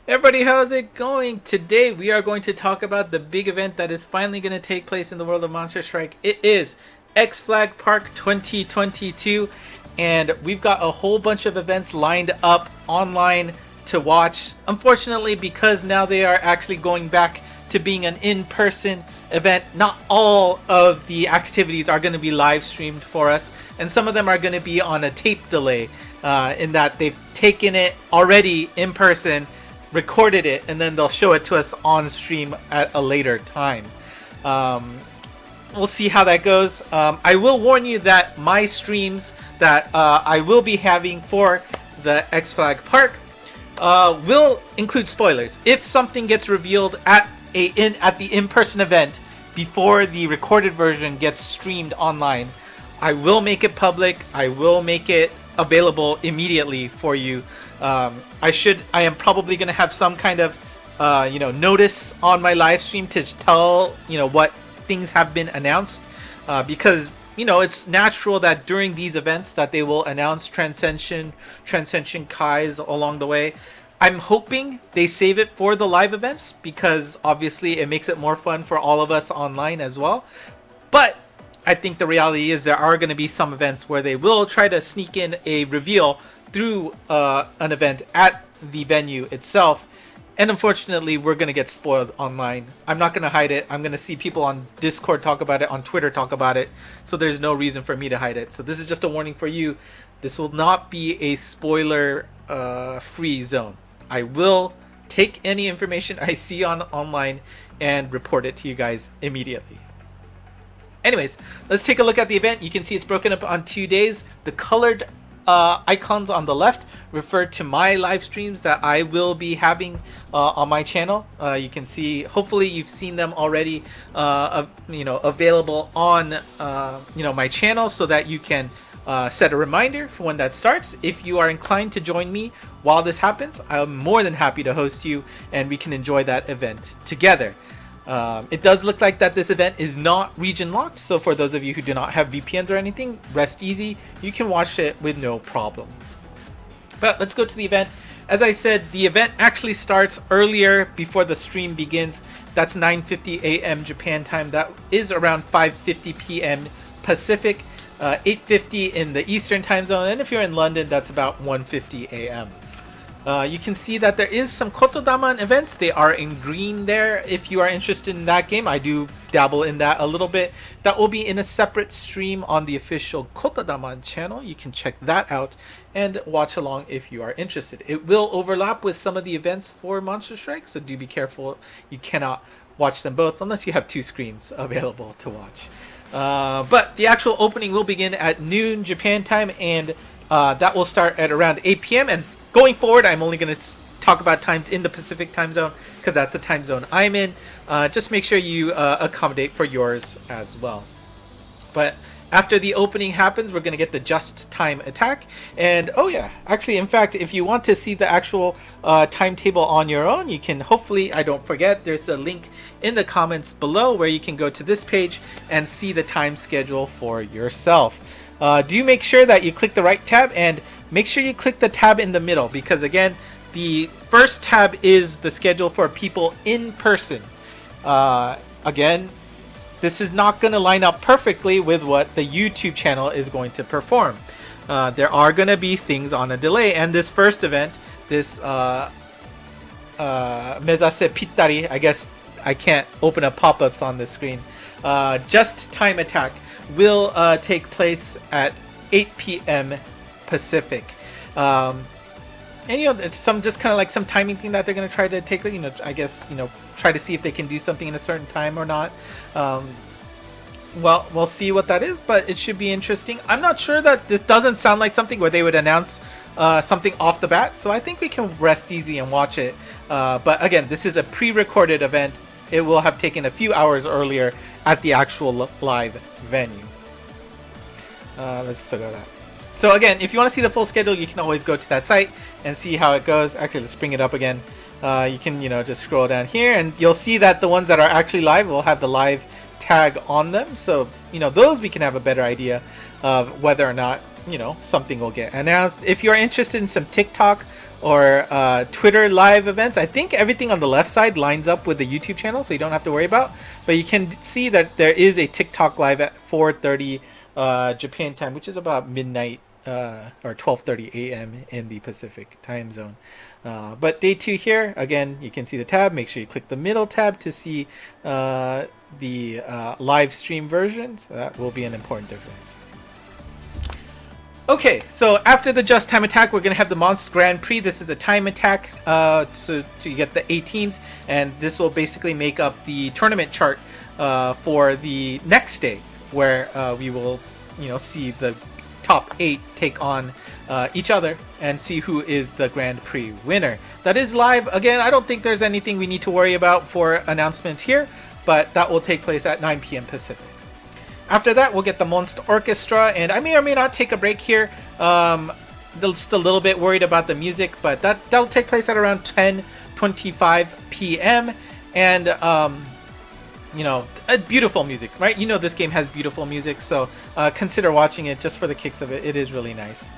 Everybody, how's it going? Today we are going to talk about the big event that is finally going to take place in the world of Monster Strike. It is XFLAG Park 2022, and we've got a whole bunch of events lined up online to watch. Unfortunately, because now they are actually going back to being an in-person event, not all of the activities are going to be live streamed for us, and some of them are going to be on a tape delay, in that they've taken it already in person, recorded it, and then they'll show it to us on stream at a later time. We'll see how that goes. I will warn you that my streams that I will be having for the XFLAG Park will include spoilers. If something gets revealed at the in-person event before the recorded version gets streamed online, I will make it public. I will make it available immediately for you. I am probably going to have some kind of notice on my live stream to tell what things have been announced, because it's natural that during these events that they will announce Transcension Kais along the way. I'm hoping they save it for the live events because obviously it makes it more fun for all of us online as well. But I think the reality is there are going to be some events where they will try to sneak in a reveal through an event at the venue itself, and unfortunately we're going to get spoiled online. I'm not going to hide it. I'm going to see people on Discord talk about it, on Twitter talk about it, so there's no reason for me to hide it. So this is just a warning for you. This will not be a spoiler free zone. I will take any information I see online and report it to you guys immediately. Anyways, let's take a look at the event. You can see it's broken up on 2 days. The colored icons on the left refer to my live streams that I will be having on my channel. You can see, hopefully you've seen them already, available on my channel, so that you can set a reminder for when that starts. If you are inclined to join me while this happens, I'm more than happy to host you and we can enjoy that event together. It does look like that this event is not region locked, so for those of you who do not have VPNs or anything, rest easy. You can watch it with no problem. But let's go to the event. As I said, the event actually starts earlier before the stream begins. That's 9:50 a.m. Japan time. That is around 5:50 p.m. Pacific, 8:50 in the Eastern time zone, and if you're in London, that's about 1:50 a.m. You can see that there is some Kotodaman events. They are in green there. If you are interested in that game, I do dabble in that a little bit. That will be in a separate stream on the official Kotodaman channel. You can check that out and watch along if you are interested. It will overlap with some of the events for Monster Strike, so do be careful. You cannot watch them both unless you have two screens available to watch. But the actual opening will begin at noon Japan time, and that will start at around 8 p.m. and going forward, I'm only going to talk about times in the Pacific time zone because that's the time zone I'm in. Just make sure you accommodate for yours as well. But after the opening happens, we're going to get the just time attack. And oh yeah, actually, in fact, if you want to see the actual timetable on your own, you can hopefully, I don't forget, there's a link in the comments below where you can go to this page and see the time schedule for yourself. Do make sure that you click the right tab and make sure you click the tab in the middle, because again, the first tab is the schedule for people in person. Again, this is not going to line up perfectly with what the YouTube channel is going to perform. There are going to be things on a delay, and this first event, this Mezase Pittari, I guess I can't open up pop-ups on this screen, just time attack will take place at 8 p.m. Pacific, and it's some just kind of like some timing thing that they're going to try to take, I guess, try to see if they can do something in a certain time or not. Well, we'll see what that is, but it should be interesting. I'm not sure that this doesn't sound like something where they would announce something off the bat, so I think we can rest easy and watch it. But again, this is a pre-recorded event. It will have taken a few hours earlier at the actual live venue. Let's go that. So again, if you want to see the full schedule, you can always go to that site and see how it goes. Actually, let's bring it up again. You can, just scroll down here and you'll see that the ones that are actually live will have the live tag on them. So, those we can have a better idea of whether or not, something will get announced. If you're interested in some TikTok or Twitter live events. I think everything on the left side lines up with the YouTube channel, so you don't have to worry about. But you can see that there is a TikTok live at 4:30 Japan time, which is about midnight or 12:30 a.m. in the Pacific time zone. But day 2 here, again, you can see the tab. Make sure you click the middle tab to see the live stream version. So that will be an important difference. Okay, so after the just time attack, we're going to have the Monst Grand Prix. This is a time attack so to get the 8 teams, and this will basically make up the tournament chart for the next day, where we will, see the top 8 take on each other and see who is the Grand Prix winner. That is live. Again, I don't think there's anything we need to worry about for announcements here, but that will take place at 9 p.m. Pacific. After that, we'll get the Monst Orchestra, and I may or may not take a break here. Just a little bit worried about the music, but that'll take place at around 10:25 p.m. And beautiful music, right? This game has beautiful music, so consider watching it just for the kicks of it. It is really nice.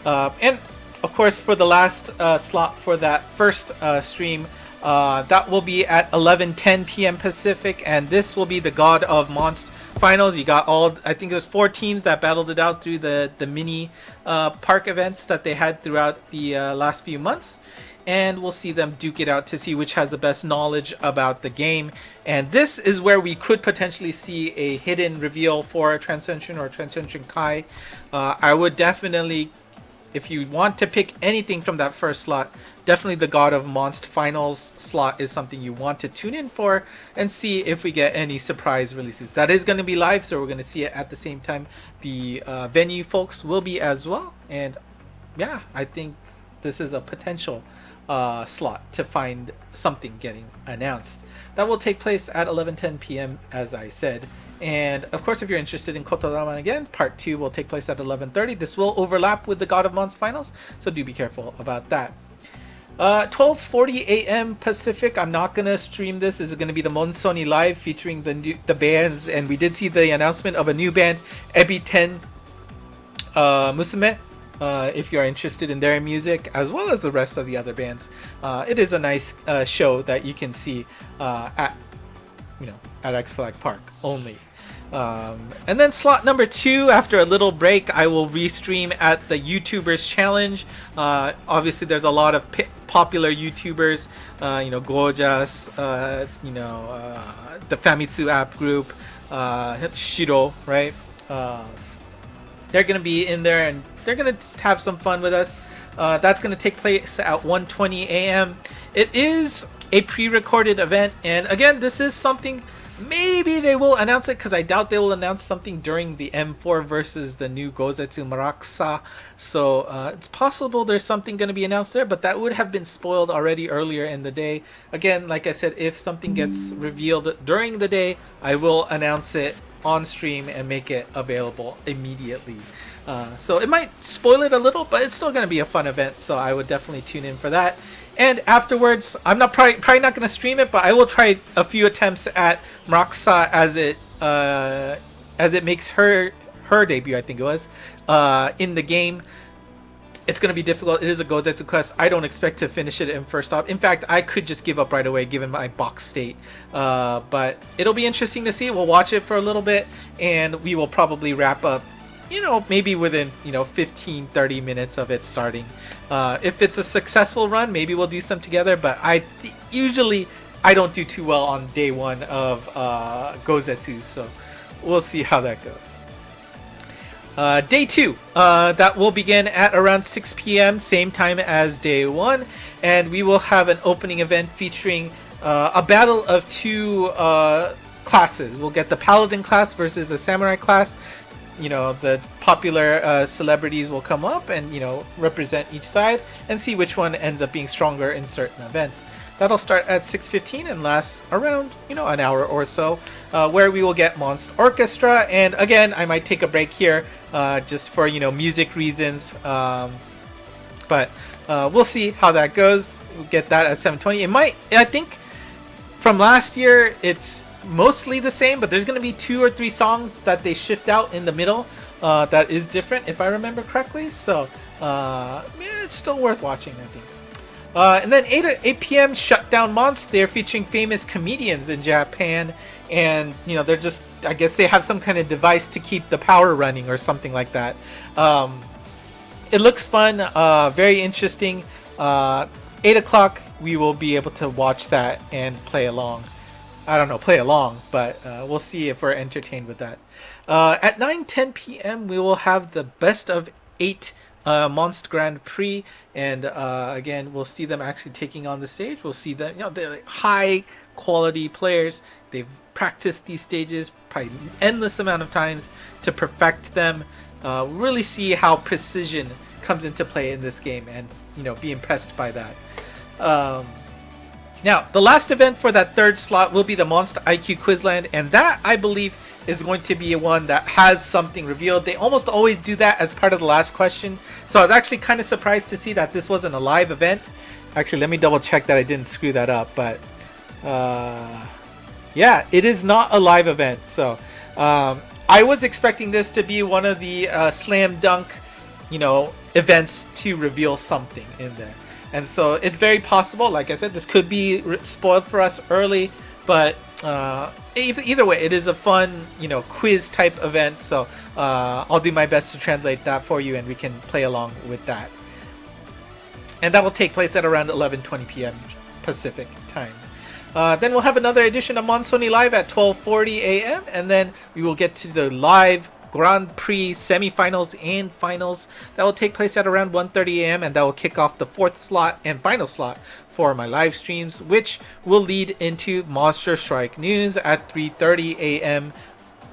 And of course, for the last slot for that first stream, that will be at 11:10 p.m. Pacific, and this will be the God of Monst finals. You got I think there's 4 teams that battled it out through the mini park events that they had throughout the last few months, and we'll see them duke it out to see which has the best knowledge about the game. And this is where we could potentially see a hidden reveal for Transcension or Transcension Kai. I would definitely, if you want to pick anything from that first slot, definitely the God of Monst Finals slot is something you want to tune in for and see if we get any surprise releases. That is going to be live, so we're going to see it at the same time. The venue folks will be as well. And yeah, I think this is a potential slot to find something getting announced. That will take place at 11:10 p.m. as I said. And of course, if you're interested in Kotorama again, part 2 will take place at 11:30. This will overlap with the God of Monst Finals, so do be careful about that. 12:40 a.m. Pacific. I'm not gonna stream this. This is gonna be the Monsoni live featuring the bands, and we did see the announcement of a new band, Ebiten Musume. If you are interested in their music as well as the rest of the other bands, it is a nice show that you can see at XFLAG Park only. And then slot number 2, after a little break, I will restream at the YouTubers Challenge. Obviously, there's a lot of popular YouTubers, Gorgeous, the Famitsu app group, Shiro, right? They're going to be in there and they're going to have some fun with us. That's going to take place at 1:20 a.m. It is a pre-recorded event, and again, this is something maybe they will announce it, because I doubt they will announce something during the M4 versus the new Gozetsu Maraksa. So it's possible there's something going to be announced there, but that would have been spoiled already earlier in the day. Again, like I said, if something gets revealed during the day, I will announce it on stream and make it available immediately. So it might spoil it a little, but it's still going to be a fun event, so I would definitely tune in for that. And afterwards, I'm not probably not going to stream it, but I will try a few attempts at Maraksa as it makes her debut, I think it was, in the game. It's going to be difficult. It is a Gozetsu quest. I don't expect to finish it in first stop. In fact, I could just give up right away given my box state. But it'll be interesting to see. We'll watch it for a little bit, and we will probably wrap up, maybe within, 15-30 minutes of it starting. If it's a successful run, maybe we'll do some together, but usually I don't do too well on day 1 of Gozetsu, so we'll see how that goes. Day 2, that will begin at around 6 p.m., same time as day 1, and we will have an opening event featuring a battle of 2 classes. We'll get the Paladin class versus the Samurai class. The popular celebrities will come up and, represent each side and see which one ends up being stronger in certain events. That'll start at 6:15 and last around, an hour or so, where we will get Monst Orchestra. And again, I might take a break here just for, music reasons. But we'll see how that goes. We'll get that at 7:20. I think from last year, it's mostly the same, but there's going to be 2 or 3 songs that they shift out in the middle that is different, if I remember correctly. So, it's still worth watching, I think. And then 8 p.m. Shutdown Monster. They're featuring famous comedians in Japan. And, they're just, I guess they have some kind of device to keep the power running or something like that. It looks fun, very interesting. 8 o'clock, we will be able to watch that and play along. I don't know, play along, but we'll see if we're entertained with that. At 9:10 p.m., we will have the best of 8 Monster Grand Prix, and again, we'll see them actually taking on the stage. We'll see them, they're like high quality players. They've practiced these stages probably endless amount of times to perfect them. Really see how precision comes into play in this game, and be impressed by that. Now, the last event for that third slot will be the Monster IQ Quizland, and that, I believe, is going to be one that has something revealed. They almost always do that as part of the last question, so I was actually kind of surprised to see that this wasn't a live event. Actually, let me double check that I didn't screw that up, but yeah, it is not a live event. So I was expecting this to be one of the slam dunk, events to reveal something in there. And so it's very possible, like I said, this could be spoiled for us early, but either way, it is a fun, quiz type event. So I'll do my best to translate that for you, and we can play along with that. And that will take place at around 11:20 p.m. Pacific time. Then we'll have another edition of Monsoni Live at 12:40 a.m. And then we will get to the live Grand Prix semifinals and finals that will take place at around 1:30 a.m. and that will kick off the fourth slot and final slot for my live streams, which will lead into Monster Strike news at 3:30 a.m.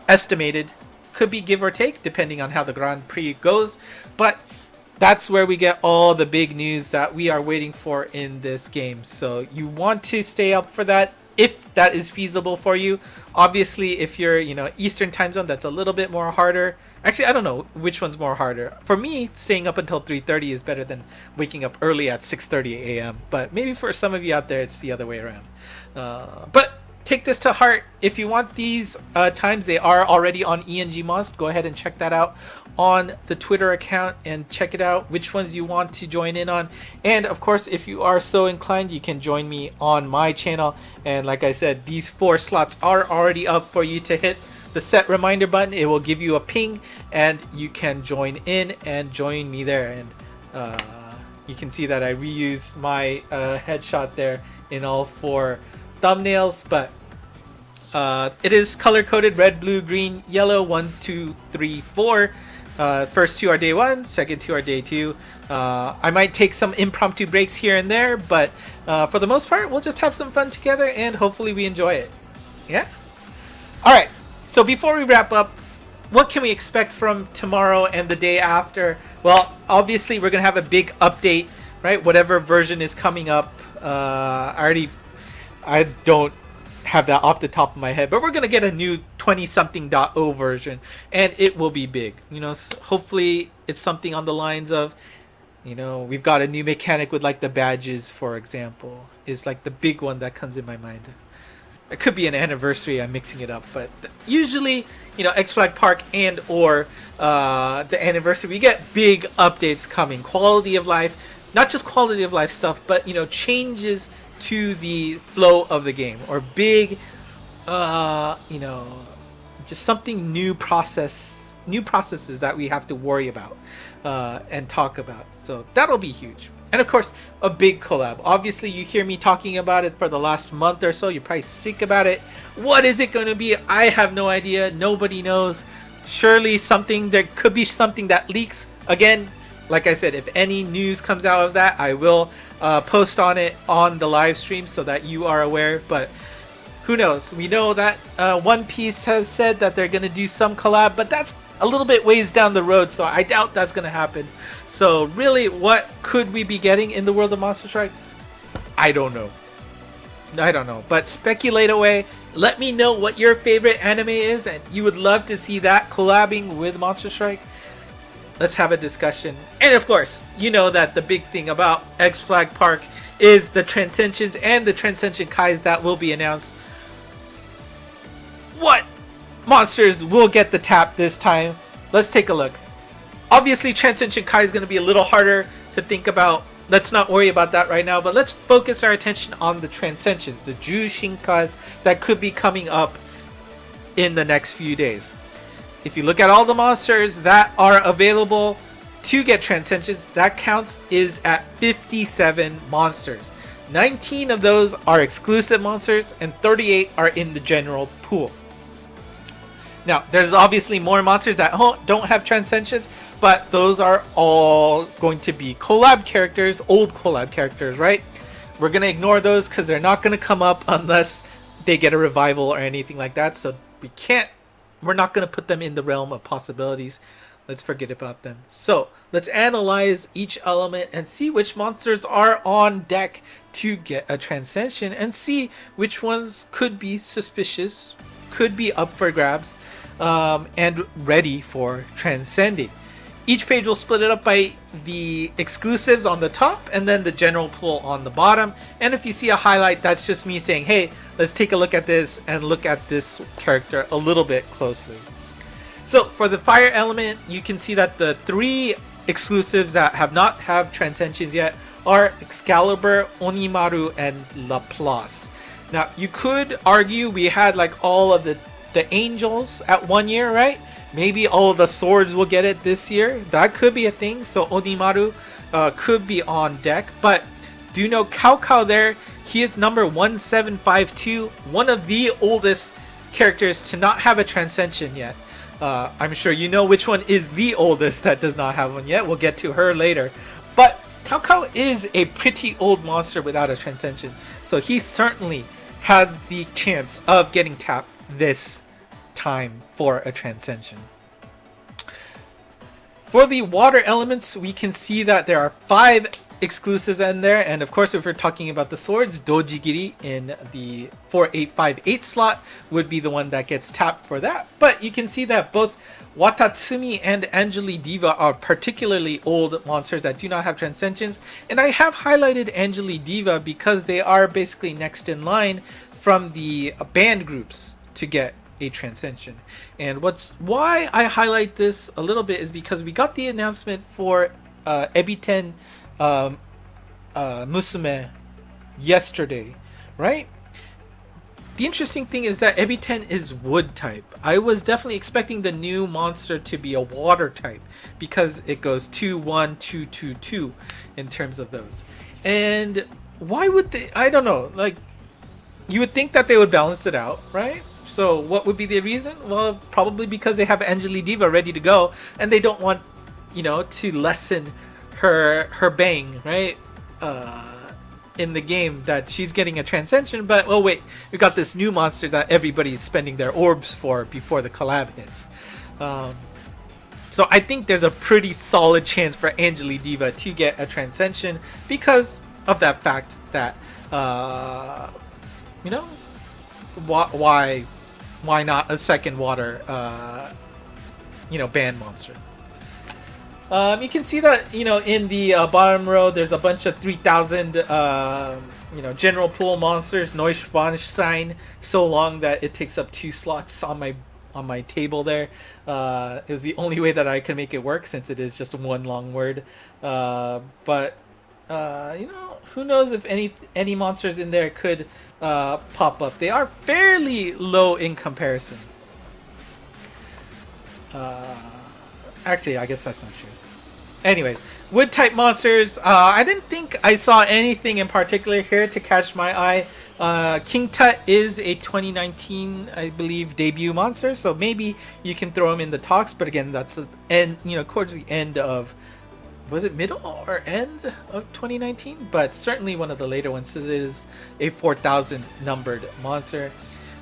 estimated. Could be give or take depending on how the Grand Prix goes, but that's where we get all the big news that we are waiting for in this game. So you want to stay up for that if that is feasible for you. Obviously, if you're, Eastern time zone, that's a little bit more harder. Actually, I don't know which one's more harder. For me, staying up until 3:30 is better than waking up early at 6:30 a.m. But maybe for some of you out there, it's the other way around. But take this to heart. If you want these times, they are already on ENG Most. Go ahead and check that out on the Twitter account and check it out, which ones you want to join in on. And of course, if you are so inclined, you can join me on my channel. And like I said, these 4 slots are already up for you to hit the set reminder button. It will give you a ping and you can join in and join me there. And you can see that I reused my headshot there in all 4 thumbnails, but it is color coded red, blue, green, yellow, 1, 2, 3, 4. First 2 are day 1, second 2 are day 2. I might take some impromptu breaks here and there, but for the most part, we'll just have some fun together and hopefully we enjoy it. Yeah? Alright, so before we wrap up, what can we expect from tomorrow and the day after? Well, obviously we're going to have a big update, right? Whatever version is coming up. I don't have that off the top of my head, but we're gonna get a new 20-something.0 version, and it will be big. Hopefully it's something on the lines of, we've got a new mechanic with like the badges, for example, is like the big one that comes in my mind. It could be an anniversary, I'm mixing it up, but usually, XFLAG Park and or the anniversary, we get big updates coming, quality of life, not just quality of life stuff, but changes to the flow of the game, or big just something new processes that we have to worry about and talk about. So that'll be huge. And of course, a big collab. Obviously, you hear me talking about it for the last month or so. You're probably sick about it. What is it going to be? I have no idea. Nobody knows. Surely there could be something that leaks. Again, like I said, if any news comes out of that, I will post on it on the live stream so that you are aware. But who knows? We know that One Piece has said that they're going to do some collab, but that's a little bit ways down the road, so I doubt that's going to happen. So really, what could we be getting in the world of Monster Strike? I don't know. But speculate away. Let me know what your favorite anime is, and you would love to see that collabing with Monster Strike. Let's have a discussion. And of course, you know that the big thing about XFLAG Park is the Transcensions and the Transcension Kais that will be announced. What monsters will get the tap this time? Let's take a look. Obviously, Transcension Kai is going to be a little harder to think about let's not worry about that right now, but let's focus our attention on the Transcensions, the Jushinkas that could be coming up in the next few days. If you look at all the monsters that are available to get Transcensions, that count is at 57 monsters. 19 of those are exclusive monsters and 38 are in the general pool. Now, there's obviously more monsters that don't have Transcensions, but those are all going to be collab characters, old collab characters, right? We're going to ignore those because they're not going to come up unless they get a revival or anything like that. So we're not going to put them in the realm of possibilities. Let's forget about them. So let's analyze each element and see which monsters are on deck to get a Transcension and see which ones could be suspicious, could be up for grabs, and ready for transcending. Each page will split it up by the exclusives on the top and then the general pool on the bottom. And if you see a highlight, that's just me saying, hey, let's take a look at this and look at this character a little bit closely. So for the fire element, you can see that the 3 exclusives that have not have Transcensions yet are Excalibur, Onimaru, and Laplace. Now, you could argue we had like all of the angels at 1 year, right? Maybe all of the swords will get it this year. That could be a thing. So Onimaru could be on deck. But do know Cao there, he is number 1752, one of the oldest characters to not have a Transcension yet. I'm sure you know which one is the oldest that does not have one yet. We'll get to her later. But Cao is a pretty old monster without a Transcension. So he certainly has the chance of getting tapped this time for a Transcension. For the water elements, we can see that there are 5 exclusives in there, and of course if we're talking about the swords, Dojigiri in the 4858 slot would be the one that gets tapped for that. But you can see that both Watatsumi and Angeli Diva are particularly old monsters that do not have Transcensions, and I have highlighted Angeli Diva because they are basically next in line from the band groups to get a Transcension. And why I highlight this a little bit is because we got the announcement for Ebiten Musume yesterday, right? The interesting thing is that Ebiten is wood type. I was definitely expecting the new monster to be a water type because it goes 2-1-2-2-2 in terms of those. And why would they? I don't know. Like, you would think that they would balance it out, right? So what would be the reason? Well, probably because they have Angeli Diva ready to go and they don't want, to lessen her bang, right? In the game that she's getting a Transcension, but oh wait, we got this new monster that everybody's spending their orbs for before the collab hits. So I think there's a pretty solid chance for Angeli Diva to get a Transcension because of that fact that why not a second water band monster. You can see that in the bottom row there's a bunch of 3000 general pool monsters. Neuschwanstein, so long that it takes up 2 slots on my table there. It was the only way that I could make it work since it is just one long word. But who knows if any monsters in there could pop up. They are fairly low in comparison. Actually, I guess that's not true. Anyways, wood type monsters. I didn't think I saw anything in particular here to catch my eye. King Tut is a 2019, I believe, debut monster, so maybe you can throw him in the talks. But again, that's the end, towards the end of, was it middle or end of 2019? But certainly one of the later ones. It is a 4000 numbered monster.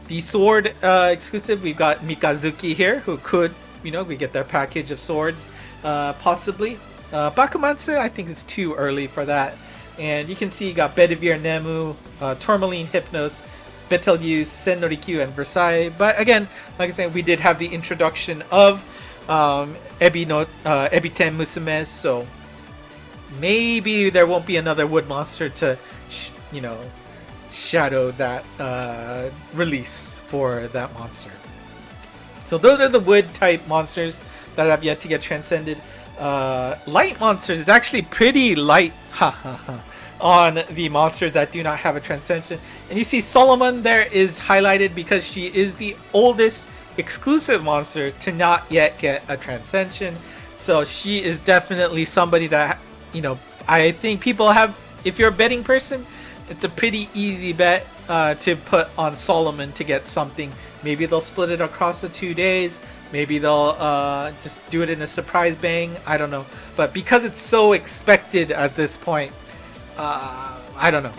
The sword exclusive, we've got Mikazuki here, who could, we get their package of swords, possibly. Bakumatsu, I think is too early for that. And you can see you got Bedivere Nemu, Tourmaline Hypnos, Betelgeuse, Sennorikyu, and Versailles. But again, like I said, we did have the introduction of Ebiten Musume, so maybe there won't be another wood monster to, shadow that release for that monster. So those are the wood type monsters that have yet to get transcended. light monsters is actually pretty light on the monsters that do not have a Transcension. And you see Solomon there is highlighted because she is the oldest exclusive monster to not yet get a Transcension. So she is definitely somebody that, you know, I think people have, if you're a betting person, it's a pretty easy bet to put on Solomon to get something. Maybe they'll split it across the 2 days. Maybe they'll just do it in a surprise bang. I don't know. But because it's so expected at this point, I don't know.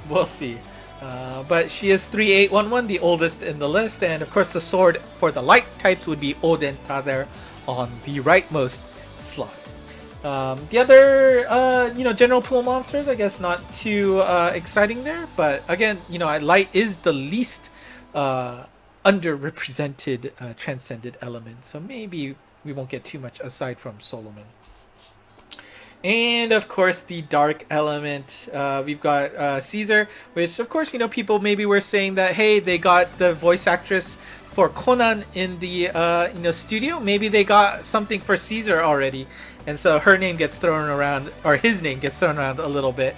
We'll see. But she is 3811, the oldest in the list. And of course the sword for the light types would be Odenta there on the rightmost slot. The other, you know, general pool monsters, I guess not too exciting there. But again, you know, light is the least underrepresented transcended element. So maybe we won't get too much aside from Solomon. And of course the dark element, we've got Caesar, which of course, you know, people maybe were saying that, hey, they got the voice actress for Conan in the you know, studio. Maybe they got something for Caesar already, and so her name gets thrown around, or his name gets thrown around a little bit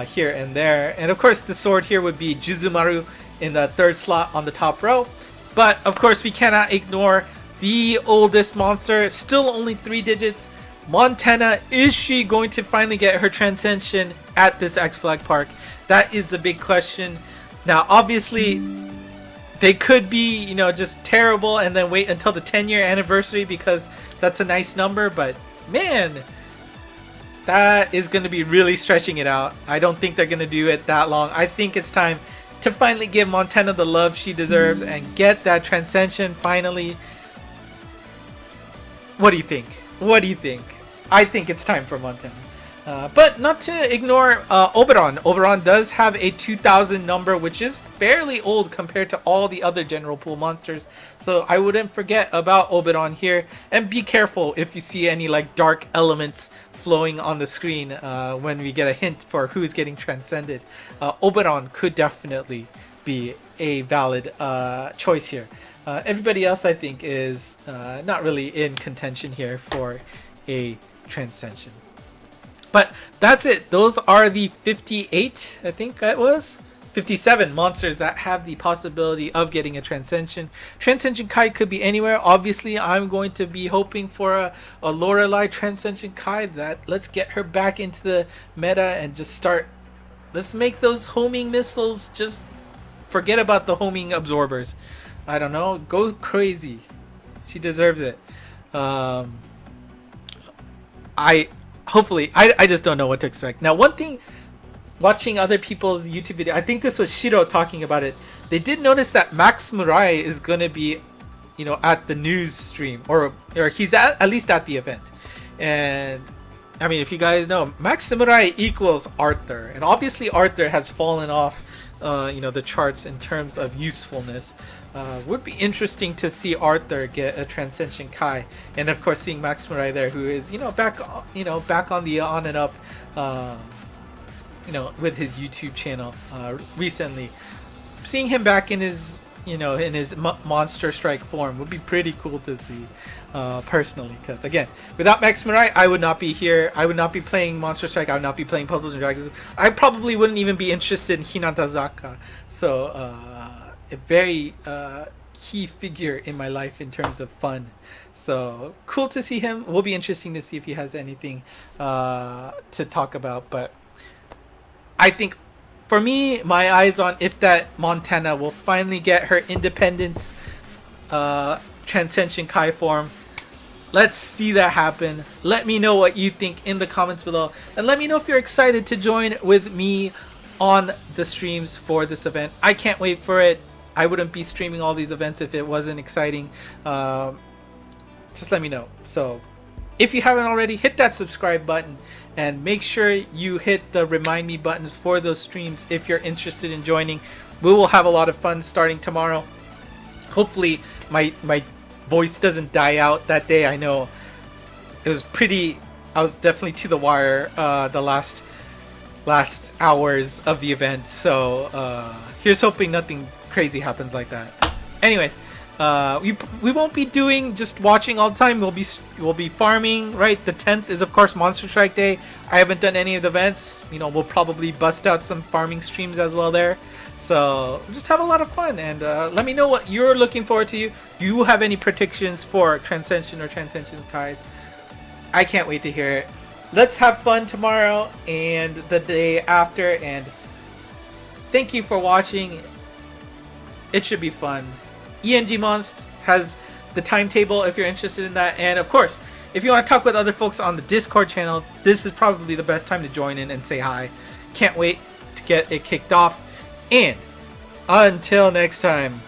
here and there. And of course the sword here would be Juzumaru in the 3rd slot on the top row. But of course we cannot ignore the oldest monster, still only 3 digits, Montana. Is she going to finally get her Transcension at this XFLAG Park? That is the big question. Now obviously they could be, you know, just terrible and then wait until the 10-year anniversary because that's a nice number, but man, that is going to be really stretching it out. I don't think they're going to do it that long. I think it's time to finally give Montana the love she deserves and get that Transcension finally. What do you think? What do you think? I think it's time for Montana. But not to ignore Oberon. Oberon does have a 2000 number, which is fairly old compared to all the other general pool monsters. So I wouldn't forget about Oberon here. And be careful if you see any like dark elements flowing on the screen when we get a hint for who's getting transcended. Oberon could definitely be a valid choice here. Everybody else I think is not really in contention here for a Transcension. But that's it. Those are the 58, I think that was 57 monsters that have the possibility of getting a Transcension. Transcension Kai could be anywhere. Obviously, I'm going to be hoping for a Lorelei Transcension Kai. That let's get her back into the meta and just start. Let's make those homing missiles. Just forget about the homing absorbers. I don't know. Go crazy. She deserves it. Hopefully, I just don't know what to expect. Now, one thing, watching other people's YouTube video, I think this was Shiro talking about it. They did notice that Max Murai is going to be, you know, at the news stream, or he's at least at the event. And I mean, if you guys know, Max Murai equals Arthur, and obviously Arthur has fallen off, you know, the charts in terms of usefulness. Would be interesting to see Arthur get a Transcension Kai, and of course seeing Max Murai there, who is, you know, back on the on and up, you know, with his YouTube channel recently. Seeing him back in his, you know, in his Monster Strike form would be pretty cool to see, personally, because again, without Max Murai, I would not be here. I would not be playing Monster Strike. I would not be playing Puzzles and Dragons. I probably wouldn't even be interested in Hinatazaka. So a very key figure in my life in terms of fun. So cool to see him. Will be interesting to see if he has anything to talk about. But I think for me, my eyes on if that Montana will finally get her Independence Transcension Kai form. Let's see that happen. Let me know what you think in the comments below, and let me know if you're excited to join with me on the streams for this event. I can't wait for it. I wouldn't be streaming all these events if it wasn't exciting. Just let me know. So if you haven't already, hit that subscribe button and make sure you hit the remind me buttons for those streams if you're interested in joining. We will have a lot of fun starting tomorrow. Hopefully my voice doesn't die out that day. I know it was I was definitely to the wire the last hours of the event. So here's hoping nothing crazy happens like that. Anyways, We won't be doing just watching all the time. We'll be farming, right? The 10th is of course Monster Strike Day. I haven't done any of the events. You know, we'll probably bust out some farming streams as well there. So just have a lot of fun, and let me know what you're looking forward to. Do you have any predictions for Transcension or Transcensions Kais? I can't wait to hear it. Let's have fun tomorrow and the day after, and thank you for watching. It should be fun. ENG Monst has the timetable if you're interested in that, and of course, if you want to talk with other folks on the Discord channel, this is probably the best time to join in and say hi. Can't wait to get it kicked off, and until next time.